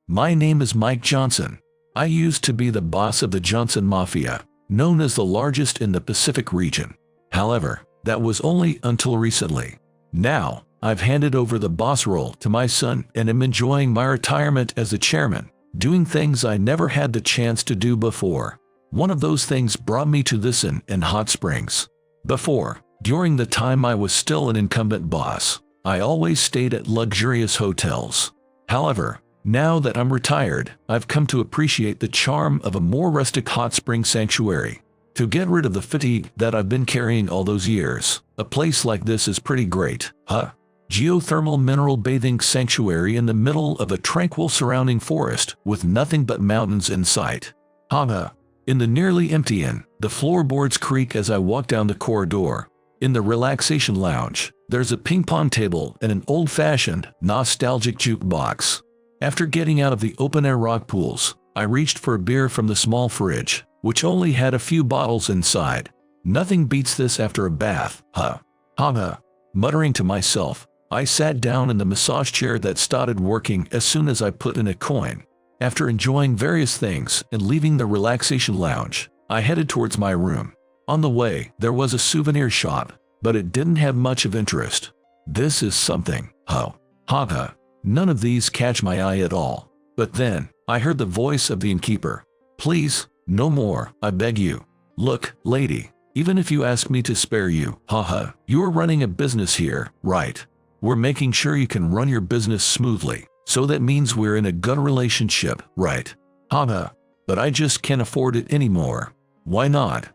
My name is Mike Johnson. I used to be the boss of the Johnson Mafia, known as the largest in the Pacific region. However, that was only until recently. Now, I've handed over the boss role to my son and am enjoying my retirement as the chairman, doing things I never had the chance to do before. One of those things brought me to this inn in Hot Springs. Before, during the time I was still an incumbent boss, I always stayed at luxurious hotels. However, now that I'm retired, I've come to appreciate the charm of a more rustic hot spring sanctuary. To get rid of the fatigue that I've been carrying all those years, a place like this is pretty great, huh? Geothermal mineral bathing sanctuary in the middle of a tranquil surrounding forest with nothing but mountains in sight. In the nearly empty inn, the floorboards creak as I walk down the corridor. In the relaxation lounge, there's a ping-pong table and an old-fashioned, nostalgic jukebox. After getting out of the open-air rock pools, I reached for a beer from the small fridge, which only had a few bottles inside. Nothing beats this after a bath, huh? Muttering to myself, I sat down in the massage chair that started working as soon as I put in a coin. After enjoying various things and leaving the relaxation lounge, I headed towards my room. On the way, there was a souvenir shop, but it didn't have much of interest. This is something, None of these catch my eye at all. But then, I heard the voice of the innkeeper. Please, no more, I beg you. Look, lady, even if you ask me to spare you, you are running a business here, right? We're making sure you can run your business smoothly, so that means we're in a good relationship, right? But I just can't afford it anymore. Why not?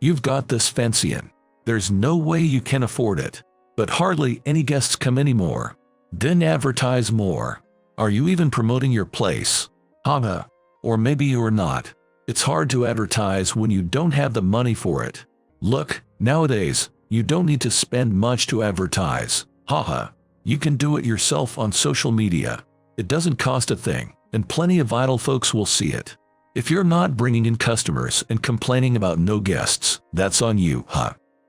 You've got this fancy inn. There's no way you can afford it. But hardly any guests come anymore. Then advertise more. Are you even promoting your place? Or maybe you're not. It's hard to advertise when you don't have the money for it. Look, nowadays, you don't need to spend much to advertise. You can do it yourself on social media. It doesn't cost a thing, and plenty of idle folks will see it. If you're not bringing in customers and complaining about no guests, that's on you,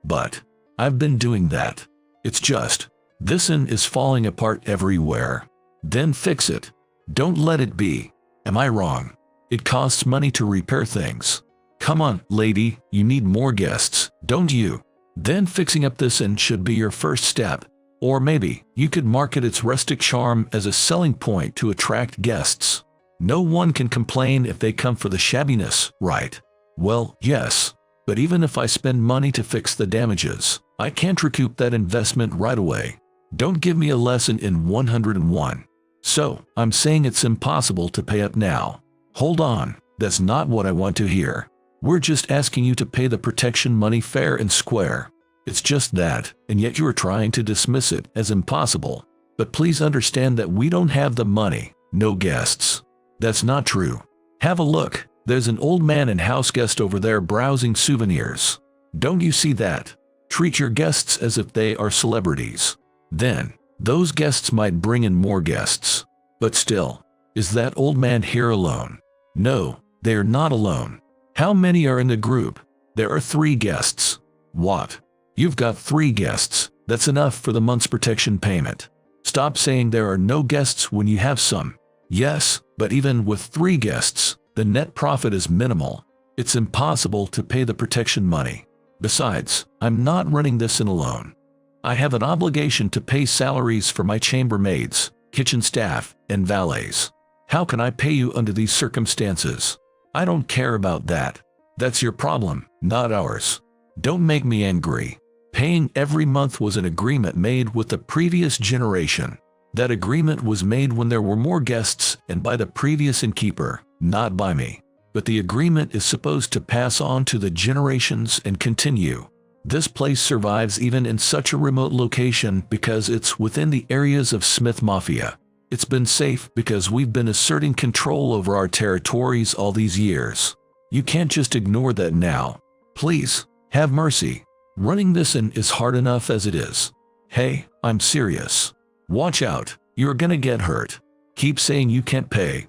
But I've been doing that. It's just, this inn is falling apart everywhere. Then fix it. Don't let it be. Am I wrong? It costs money to repair things. Come on, lady, you need more guests, don't you? Then fixing up this inn should be your first step. Or maybe, you could market its rustic charm as a selling point to attract guests. No one can complain if they come for the shabbiness, right? Well, yes. But even if I spend money to fix the damages, I can't recoup that investment right away. Don't give me a lesson in 101. So, I'm saying it's impossible to pay up now. Hold on, that's not what I want to hear. We're just asking you to pay the protection money fair and square. It's just that, and yet you're trying to dismiss it as impossible. But please understand that we don't have the money, no guests. That's not true. Have a look, there's an old man and house guest over there browsing souvenirs. Don't you see that? Treat your guests as if they are celebrities. Then, those guests might bring in more guests. But still, is that old man here alone? No, they are not alone. How many are in the group? There are 3 guests. What? You've got 3 guests. That's enough for the month's protection payment. Stop saying there are no guests when you have some. Yes, but even with 3 guests, the net profit is minimal. It's impossible to pay the protection money. Besides, I'm not running this inn alone. I have an obligation to pay salaries for my chambermaids, kitchen staff, and valets. How can I pay you under these circumstances? I don't care about that. That's your problem, not ours. Don't make me angry. Paying every month was an agreement made with the previous generation. That agreement was made when there were more guests and by the previous innkeeper, not by me. But the agreement is supposed to pass on to the generations and continue. This place survives even in such a remote location because it's within the areas of Smith Mafia. It's been safe because we've been asserting control over our territories all these years. You can't just ignore that now. Please, have mercy. Running this inn is hard enough as it is. Hey, I'm serious. Watch out, you're gonna get hurt. Keep saying you can't pay,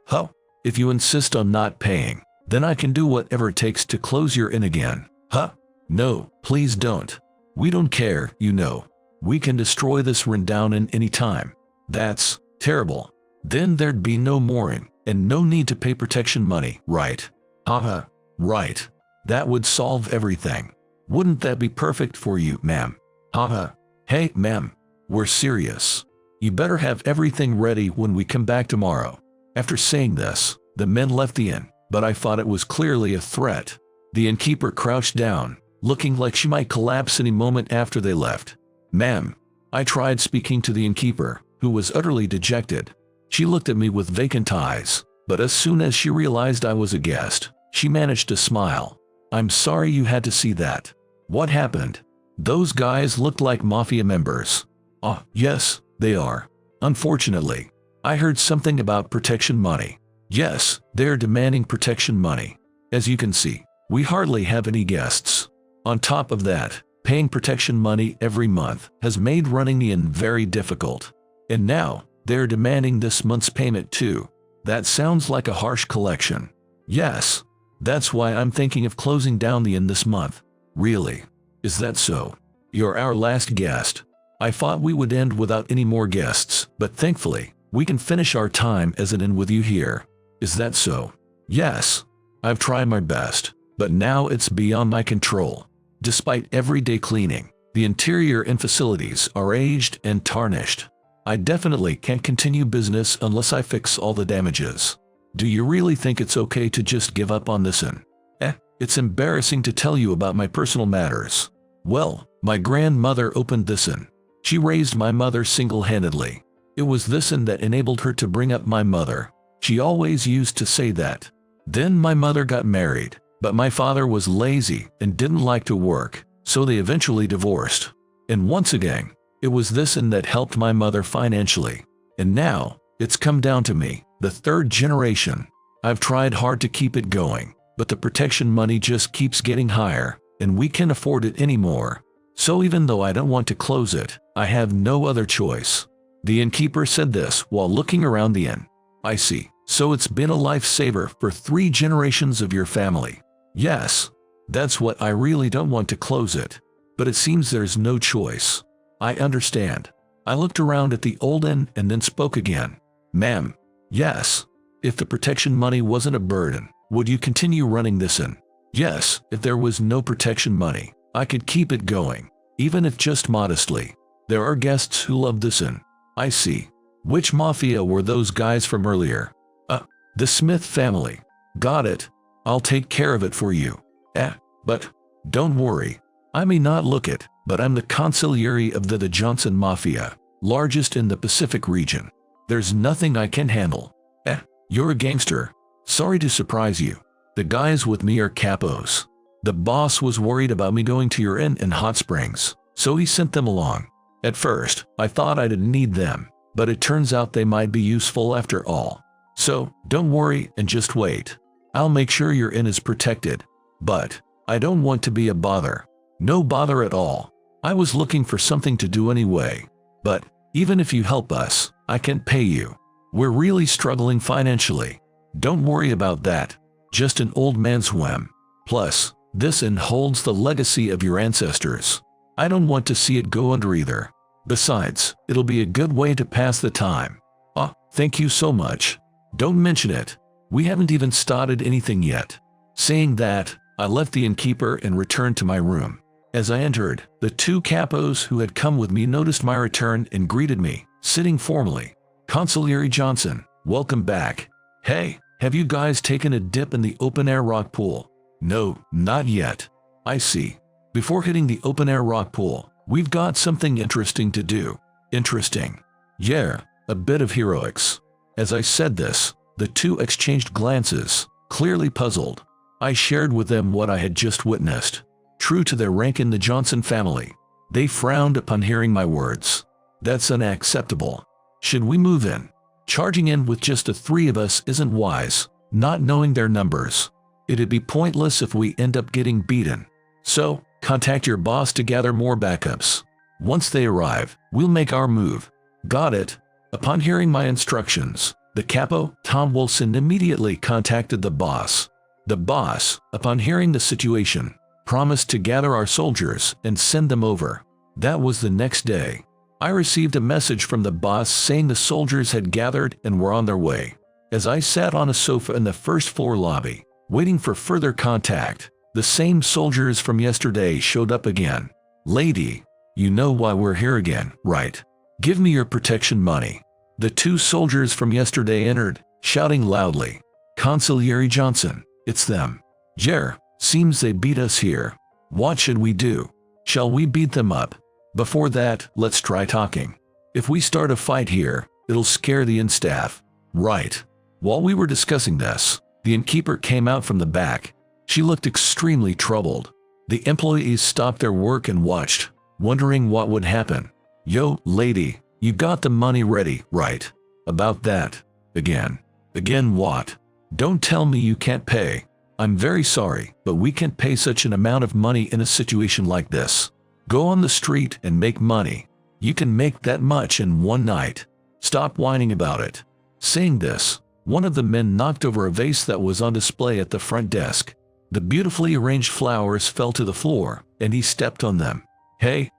If you insist on not paying, then I can do whatever it takes to close your inn again, No, please don't. We don't care, you know. We can destroy this rundown in any time. That's terrible. Then there'd be no mooring, and no need to pay protection money, right? Haha, right. That would solve everything. Wouldn't that be perfect for you, ma'am? Haha. Hey, ma'am. We're serious. You better have everything ready when we come back tomorrow. After saying this, the men left the inn, but I thought it was clearly a threat. The innkeeper crouched down, looking like she might collapse any moment after they left. Ma'am. I tried speaking to the innkeeper, who was utterly dejected. She looked at me with vacant eyes, but as soon as she realized I was a guest, she managed to smile. I'm sorry you had to see that. What happened? Those guys looked like mafia members. Ah, yes, they are. Unfortunately, I heard something about protection money. Yes, they're demanding protection money. As you can see, we hardly have any guests. On top of that, paying protection money every month has made running the inn very difficult. And now, they're demanding this month's payment too. That sounds like a harsh collection. Yes, that's why I'm thinking of closing down the inn this month. Really? Is that so? You're our last guest. I thought we would end without any more guests, but thankfully, we can finish our time as an inn with you here. Is that so? Yes. I've tried my best, but now it's beyond my control. Despite everyday cleaning, the interior and facilities are aged and tarnished. I definitely can't continue business unless I fix all the damages. Do you really think it's okay to just give up on this inn? It's embarrassing to tell you about my personal matters. Well, my grandmother opened this inn. She raised my mother single-handedly. It was this inn that enabled her to bring up my mother. She always used to say that. Then my mother got married, but my father was lazy and didn't like to work, so they eventually divorced. And once again, it was this inn that helped my mother financially. And now, it's come down to me, the third generation. I've tried hard to keep it going, but the protection money just keeps getting higher, and we can't afford it anymore. So even though I don't want to close it, I have no other choice. The innkeeper said this while looking around the inn. I see. So it's been a lifesaver for 3 generations of your family. Yes. That's what I really don't want to close it. But it seems there's no choice. I understand. I looked around at the old inn and then spoke again. Ma'am. Yes. If the protection money wasn't a burden, would you continue running this inn? Yes. If there was no protection money, I could keep it going, even if just modestly. There are guests who love this inn. I see. Which mafia were those guys from earlier? The Smith family. Got it. I'll take care of it for you. But don't worry. I may not look it, but I'm the consigliere of the Johnson Mafia, largest in the Pacific region. There's nothing I can handle. You're a gangster. Sorry to surprise you. The guys with me are capos. The boss was worried about me going to your inn in Hot Springs, so he sent them along. At first, I thought I didn't need them, but it turns out they might be useful after all. So, don't worry and just wait. I'll make sure your inn is protected. But, I don't want to be a bother. No bother at all. I was looking for something to do anyway. But, even if you help us, I can't pay you. We're really struggling financially. Don't worry about that. Just an old man's whim. Plus, this inn holds the legacy of your ancestors. I don't want to see it go under either. Besides, it'll be a good way to pass the time. Thank you so much. Don't mention it. We haven't even started anything yet. Saying that, I left the innkeeper and returned to my room. As I entered, the 2 capos who had come with me noticed my return and greeted me, sitting formally. Consigliere Johnson, welcome back. Hey, have you guys taken a dip in the open-air rock pool? No, not yet. I see. Before hitting the open-air rock pool, we've got something interesting to do. Interesting? Yeah, a bit of heroics. As I said this, the 2 exchanged glances, clearly puzzled. I shared with them what I had just witnessed. True to their rank in the Johnson family, they frowned upon hearing my words. That's unacceptable. Should we move in? Charging in with just the 3 of us isn't wise, not knowing their numbers. It'd be pointless if we end up getting beaten. So, contact your boss to gather more backups. Once they arrive, we'll make our move. Got it? Upon hearing my instructions, the capo, Tom Wilson, immediately contacted the boss. The boss, upon hearing the situation, promised to gather our soldiers and send them over. That was the next day. I received a message from the boss saying the soldiers had gathered and were on their way. As I sat on a sofa in the first floor lobby, waiting for further contact, the same soldiers from yesterday showed up again. Lady, you know why we're here again, right? Give me your protection money. The two soldiers from yesterday entered, shouting loudly. Consigliere Johnson, it's them. Jer, seems they beat us here. What should we do? Shall we beat them up? Before that, let's try talking. If we start a fight here, it'll scare the inn staff. Right. While we were discussing this, the innkeeper came out from the back. She looked extremely troubled. The employees stopped their work and watched, wondering what would happen. Yo, lady, you got the money ready, right? About that. Again. Again what? Don't tell me you can't pay. I'm very sorry, but we can't pay such an amount of money in a situation like this. Go on the street and make money. You can make that much in one night. Stop whining about it. Saying this, one of the men knocked over a vase that was on display at the front desk. The beautifully arranged flowers fell to the floor, and he stepped on them. Hey,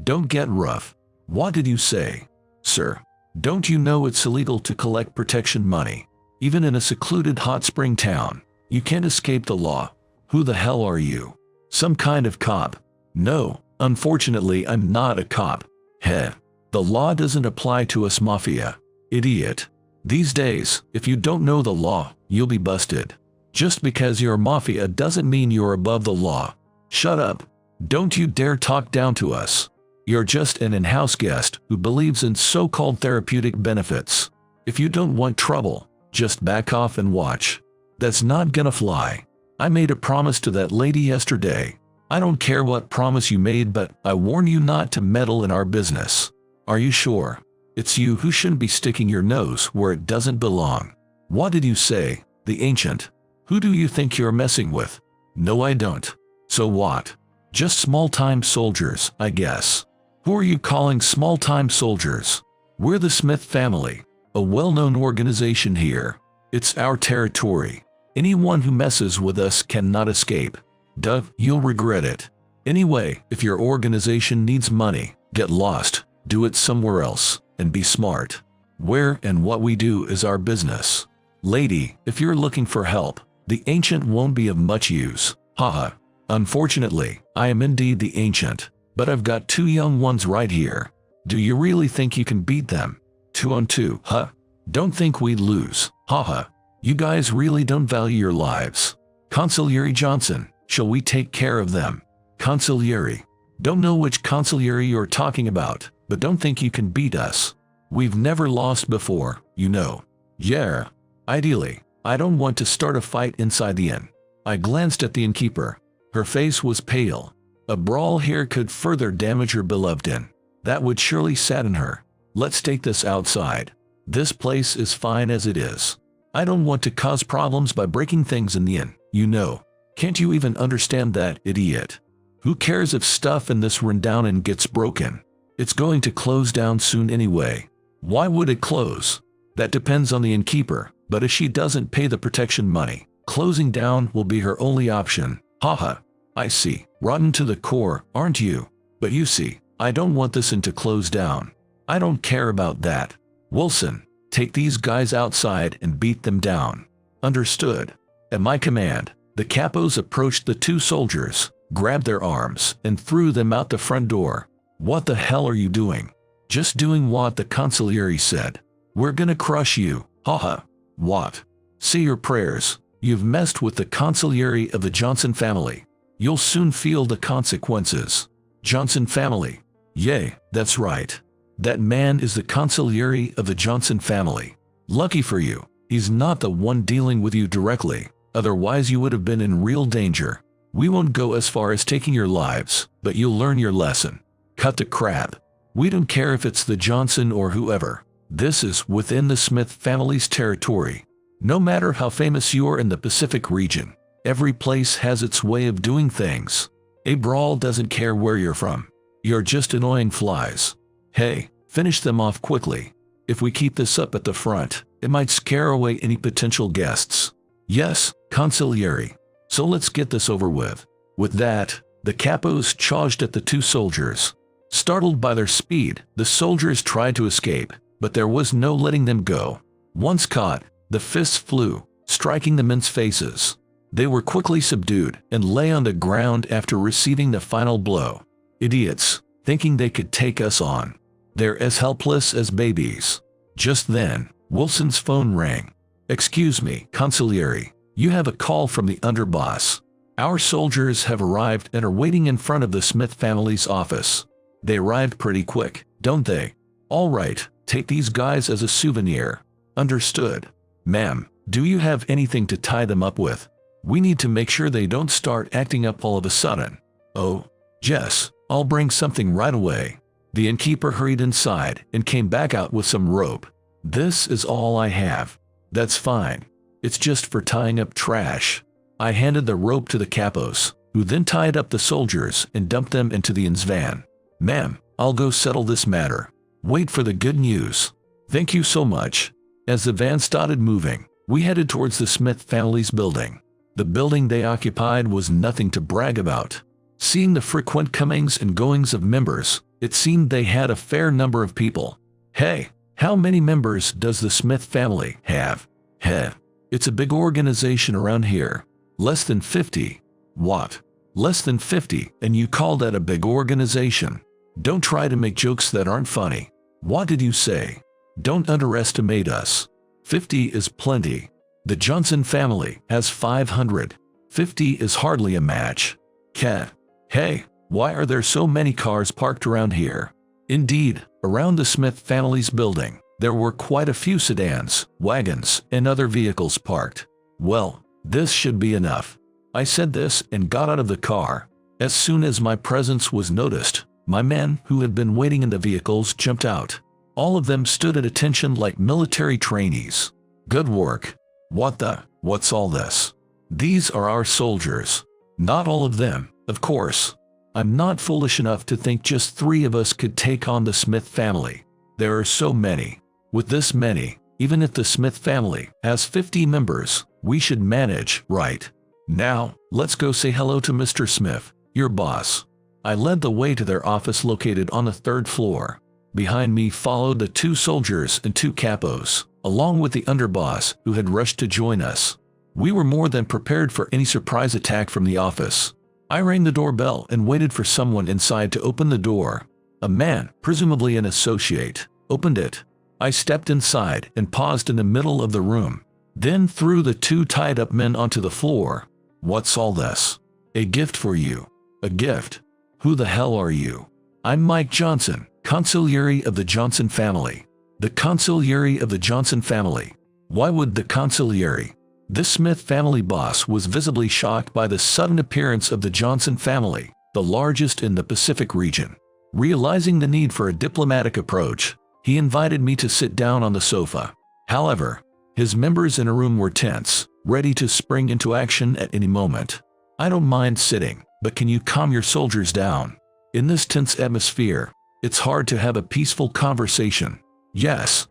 don't get rough. What did you say? Sir, don't you know it's illegal to collect protection money? Even in a secluded hot spring town, you can't escape the law. Who the hell are you? Some kind of cop? No, unfortunately I'm not a cop. Heh. The law doesn't apply to us mafia. Idiot. These days, if you don't know the law, you'll be busted. Just because you're mafia doesn't mean you're above the law. Shut up. Don't you dare talk down to us. You're just an in-house guest who believes in so-called therapeutic benefits. If you don't want trouble, just back off and watch. That's not gonna fly. I made a promise to that lady yesterday. I don't care what promise you made, but I warn you not to meddle in our business. Are you sure? It's you who shouldn't be sticking your nose where it doesn't belong. What did you say? The ancient? Who do you think you're messing with? No, I don't. So what? Just small-time soldiers, I guess. Who are you calling small-time soldiers? We're the Smith family, a well-known organization here. It's our territory. Anyone who messes with us cannot escape. Duh, you'll regret it. Anyway, if your organization needs money, get lost, do it somewhere else, and be smart. Where and what we do is our business. Lady, if you're looking for help, the ancient won't be of much use. Haha. Unfortunately, I am indeed the ancient, but I've got two young ones right here. Do you really think you can beat them? 2 on 2, huh? Don't think we'd lose. Haha. You guys really don't value your lives. Consigliere Johnson, shall we take care of them? Consigliere. Don't know which consigliere you're talking about, but don't think you can beat us. We've never lost before, you know. Yeah. Ideally, I don't want to start a fight inside the inn. I glanced at the innkeeper. Her face was pale. A brawl here could further damage her beloved inn. That would surely sadden her. Let's take this outside. This place is fine as it is. I don't want to cause problems by breaking things in the inn, you know. Can't you even understand that, idiot? Who cares if stuff in this rundown inn gets broken? It's going to close down soon anyway. Why would it close? That depends on the innkeeper, but if she doesn't pay the protection money, closing down will be her only option. Haha. I see. Rotten to the core, aren't you? But you see, I don't want this inn to close down. I don't care about that. Wilson, take these guys outside and beat them down. Understood. At my command, the capos approached the two soldiers, grabbed their arms, and threw them out the front door. What the hell are you doing? Just doing what the consigliere said. We're gonna crush you. Haha. What? Say your prayers. You've messed with the consigliere of the Johnson family. You'll soon feel the consequences. Johnson family. Yay, that's right. That man is the consigliere of the Johnson family. Lucky for you, he's not the one dealing with you directly, otherwise you would have been in real danger. We won't go as far as taking your lives, but you'll learn your lesson. Cut the crap. We don't care if it's the Johnson or whoever. This is within the Smith family's territory. No matter how famous you are in the Pacific region, every place has its way of doing things. A brawl doesn't care where you're from. You're just annoying flies. Hey, finish them off quickly. If we keep this up at the front, it might scare away any potential guests. Yes, consigliere. So let's get this over with. With that, the capos charged at the two soldiers. Startled by their speed, the soldiers tried to escape, but there was no letting them go. Once caught, the fists flew, striking the men's faces. They were quickly subdued and lay on the ground after receiving the final blow. Idiots, thinking they could take us on. They're as helpless as babies. Just then, Wilson's phone rang. "Excuse me, consigliere. You have a call from the underboss. Our soldiers have arrived and are waiting in front of the Smith family's office. They arrived pretty quick, don't they? All right, take these guys as a souvenir." "Understood. Ma'am, do you have anything to tie them up with? We need to make sure they don't start acting up all of a sudden." "Oh, yes, I'll bring something right away." The innkeeper hurried inside and came back out with some rope. "This is all I have." "That's fine. It's just for tying up trash." I handed the rope to the capos, who then tied up the soldiers and dumped them into the inn's van. "Ma'am, I'll go settle this matter. Wait for the good news." "Thank you so much." As the van started moving, we headed towards the Smith family's building. The building they occupied was nothing to brag about. Seeing the frequent comings and goings of members, it seemed they had a fair number of people. "Hey, how many members does the Smith family have?" "Heh, it's a big organization around here. Less than 50. "What? Less than 50, and you call that a big organization? Don't try to make jokes that aren't funny." "What did you say? Don't underestimate us. 50 is plenty. The Johnson family has 500. 50 is hardly a match." "Cat. Hey, why are there so many cars parked around here?" Indeed, around the Smith family's building, there were quite a few sedans, wagons, and other vehicles parked. "Well, this should be enough." I said this and got out of the car. As soon as my presence was noticed, my men who had been waiting in the vehicles jumped out. All of them stood at attention like military trainees. "Good work." What's all this?" "These are our soldiers." "Not all of them, of course. I'm not foolish enough to think just 3 of us could take on the Smith family. There are so many. With this many, even if the Smith family has 50 members, we should manage, right? Now, let's go say hello to Mr. Smith, your boss." I led the way to their office located on the 3rd floor. Behind me followed the 2 soldiers and 2 capos, along with the underboss who had rushed to join us. We were more than prepared for any surprise attack from the office. I rang the doorbell and waited for someone inside to open the door. A man, presumably an associate, opened it. I stepped inside and paused in the middle of the room, then threw the 2 tied-up men onto the floor. "What's all this?" "A gift for you." "A gift? Who the hell are you?" "I'm Mike Johnson, consigliere of the Johnson family." "The consigliere of the Johnson family? Why would the consigliere?" This Smith family boss was visibly shocked by the sudden appearance of the Johnson family, the largest in the Pacific region. Realizing the need for a diplomatic approach, he invited me to sit down on the sofa. However, his members in a room were tense, ready to spring into action at any moment. "I don't mind sitting, but can you calm your soldiers down? In this tense atmosphere, it's hard to have a peaceful conversation." Yes.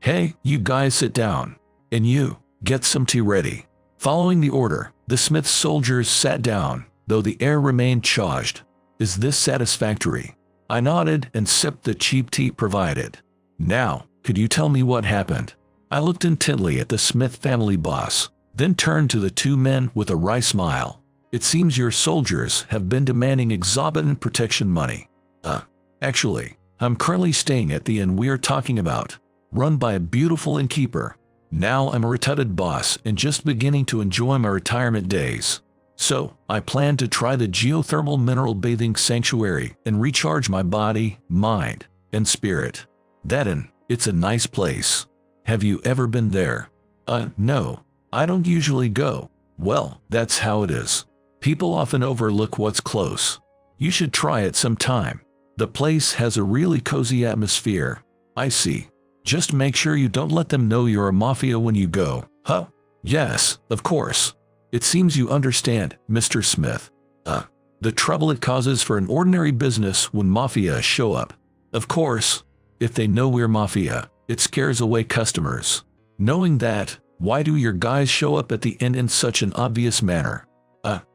"Hey, you guys sit down. And you, get some tea ready." Following the order, the Smith soldiers sat down, though the air remained charged. "Is this satisfactory?" I nodded and sipped the cheap tea provided. "Now, could you tell me what happened?" I looked intently at the Smith family boss, then turned to the 2 men with a wry smile. "It seems your soldiers have been demanding exorbitant protection money." Actually, I'm currently staying at the inn we're talking about, run by a beautiful innkeeper. Now I'm a retired boss and just beginning to enjoy my retirement days. So, I plan to try the geothermal mineral bathing sanctuary and recharge my body, mind, and spirit. That inn, it's a nice place. Have you ever been there?" No, I don't usually go." "Well, that's how it is. People often overlook what's close. You should try it sometime. The place has a really cozy atmosphere." "I see. Just make sure you don't let them know you're a mafia when you go." "Huh? Yes, of course. It seems you understand, Mr. Smith. The trouble it causes for an ordinary business when mafia show up. Of course, if they know we're mafia, it scares away customers. Knowing that, why do your guys show up at the inn in such an obvious manner?"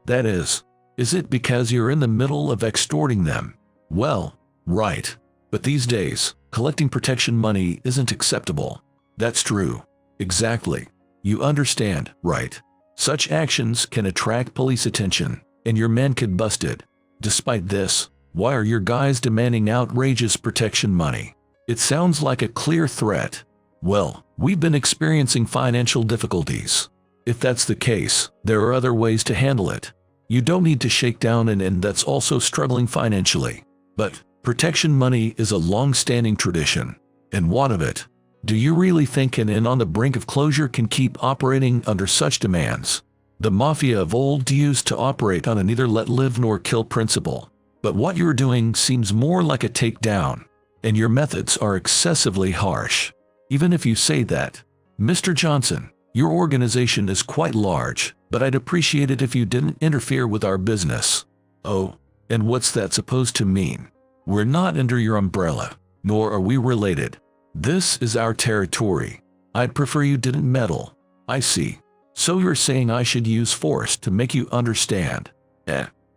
That is it because you're in the middle of extorting them?" Well, right. But these days, collecting protection money isn't acceptable. That's true. Exactly. You understand, right? Such actions can attract police attention, and your men get busted. Despite this, why are your guys demanding outrageous protection money? It sounds like a clear threat. Well, we've been experiencing financial difficulties. If that's the case, there are other ways to handle it. You don't need to shake down an inn that's also struggling financially. But protection money is a long-standing tradition. And what of it? Do you really think an inn on the brink of closure can keep operating under such demands? The mafia of old used to operate on a neither let live nor kill principle. But what you're doing seems more like a takedown, and your methods are excessively harsh. Even if you say that, Mr. Johnson, your organization is quite large, but I'd appreciate it if you didn't interfere with our business. Oh, and what's that supposed to mean? We're not under your umbrella, nor are we related. This is our territory. I'd prefer you didn't meddle. I see. So you're saying I should use force to make you understand?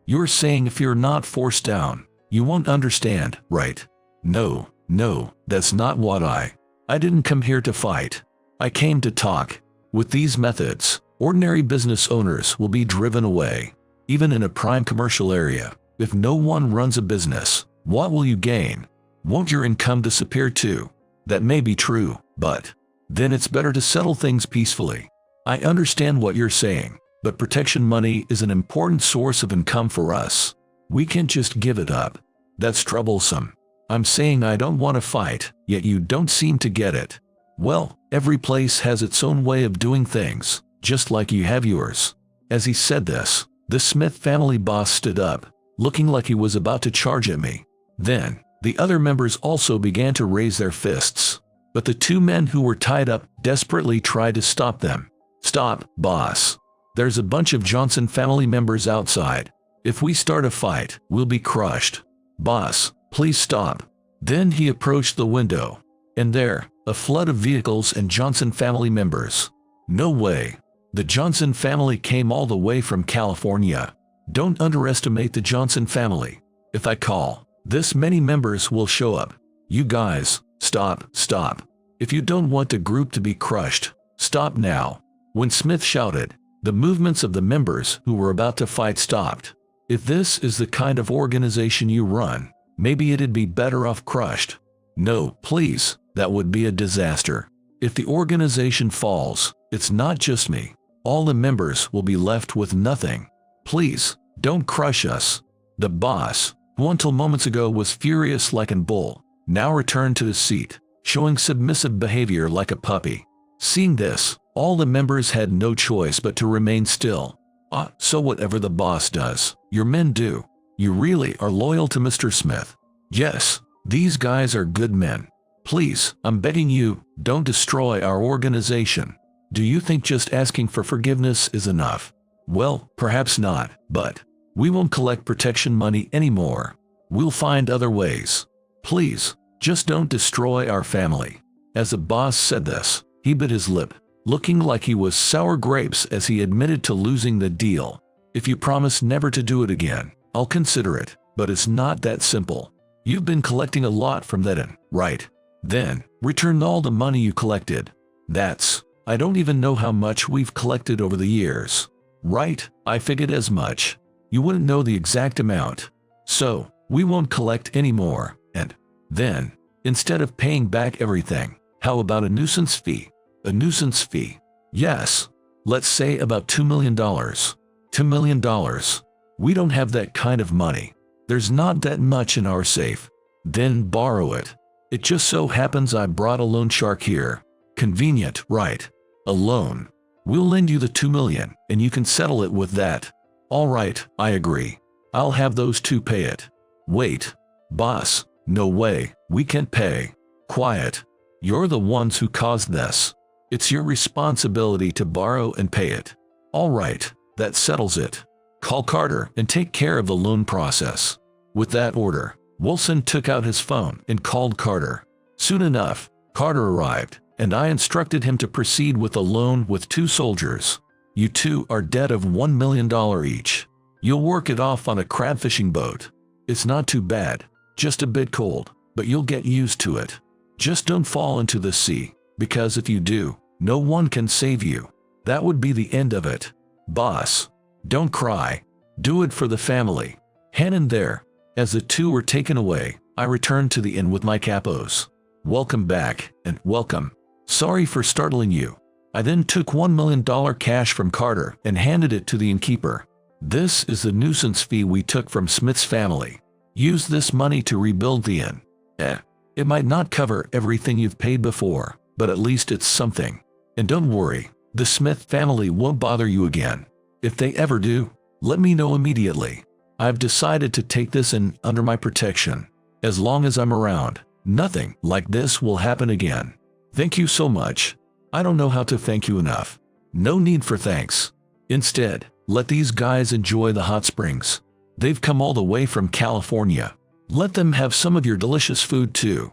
You're saying if you're not forced down, you won't understand, right? No, that's not what I didn't come here to fight. I came to talk. With these methods, ordinary business owners will be driven away. Even in a prime commercial area, if no one runs a business, what will you gain? Won't your income disappear too? That may be true, but then it's better to settle things peacefully. I understand what you're saying, but protection money is an important source of income for us. We can't just give it up. That's troublesome. I'm saying I don't want to fight, yet you don't seem to get it. Well, every place has its own way of doing things, just like you have yours. As he said this, the Smith family boss stood up, looking like he was about to charge at me. Then, the other members also began to raise their fists. But the two men who were tied up desperately tried to stop them. Stop, boss. There's a bunch of Johnson family members outside. If we start a fight, we'll be crushed. Boss, please stop. Then he approached the window. And there, a flood of vehicles and Johnson family members. No way. The Johnson family came all the way from California. Don't underestimate the Johnson family. If I call, this many members will show up. You guys, stop. If you don't want the group to be crushed, stop now. When Smith shouted, the movements of the members who were about to fight stopped. If this is the kind of organization you run, maybe it'd be better off crushed. No, please, that would be a disaster. If the organization falls, it's not just me. All the members will be left with nothing. Please, don't crush us. The boss, who until moments ago was furious like a bull, now returned to his seat, showing submissive behavior like a puppy. Seeing this, all the members had no choice but to remain still. So whatever the boss does, your men do. You really are loyal to Mr. Smith. Yes, these guys are good men. Please, I'm begging you, don't destroy our organization. Do you think just asking for forgiveness is enough? Well, perhaps not, but we won't collect protection money anymore. We'll find other ways. Please, just don't destroy our family. As the boss said this, he bit his lip, looking like he was sour grapes as he admitted to losing the deal. If you promise never to do it again, I'll consider it, but it's not that simple. You've been collecting a lot from that inn, right? Then, return all the money you collected. I don't even know how much we've collected over the years. Right, I figured as much. You wouldn't know the exact amount. So, we won't collect anymore. And then, instead of paying back everything, how about a nuisance fee? A nuisance fee? Yes. Let's say about $2 million. $2 million. We don't have that kind of money. There's not that much in our safe. Then borrow it. It just so happens I brought a loan shark here. Convenient, right? A loan. We'll lend you the $2 million, and you can settle it with that. All right, I agree. I'll have those two pay it. Wait. Boss, no way, we can't pay. Quiet. You're the ones who caused this. It's your responsibility to borrow and pay it. All right, that settles it. Call Carter and take care of the loan process. With that order, Wilson took out his phone and called Carter. Soon enough, Carter arrived, and I instructed him to proceed with a loan with 2 soldiers. You two are debt of $1 million each. You'll work it off on a crab fishing boat. It's not too bad. just a bit cold, but you'll get used to it. Just don't fall into the sea, because if you do, no one can save you. That would be the end of it. Boss, don't cry. Do it for the family. Hen in there. As the two were taken away, I returned to the inn with my capos. Welcome back, and welcome. Sorry for startling you. I then took $1 million cash from Carter and handed it to the innkeeper. This is the nuisance fee we took from Smith's family. Use this money to rebuild the inn. It might not cover everything you've paid before, but at least it's something. And don't worry, the Smith family won't bother you again. If they ever do, let me know immediately. I've decided to take this inn under my protection. As long as I'm around, nothing like this will happen again. Thank you so much. I don't know how to thank you enough. No need for thanks. Instead, let these guys enjoy the hot springs. They've come all the way from California. Let them have some of your delicious food too.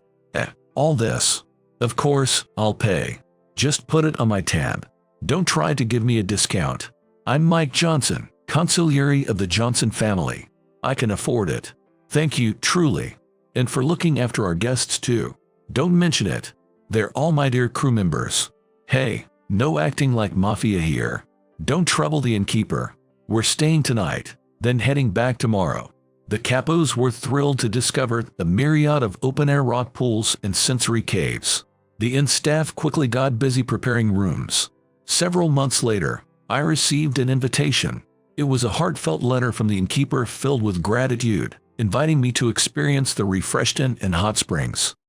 All this. Of course, I'll pay. Just put it on my tab. Don't try to give me a discount. I'm Mike Johnson, consigliere of the Johnson family. I can afford it. Thank you, truly. And for looking after our guests too. Don't mention it. They're all my dear crew members. Hey, no acting like mafia here. Don't trouble the innkeeper. We're staying tonight, then heading back tomorrow. The capos were thrilled to discover the myriad of open-air rock pools and sensory caves. The inn staff quickly got busy preparing rooms. Several months later, I received an invitation. It was a heartfelt letter from the innkeeper filled with gratitude, inviting me to experience the refreshed inn and hot springs.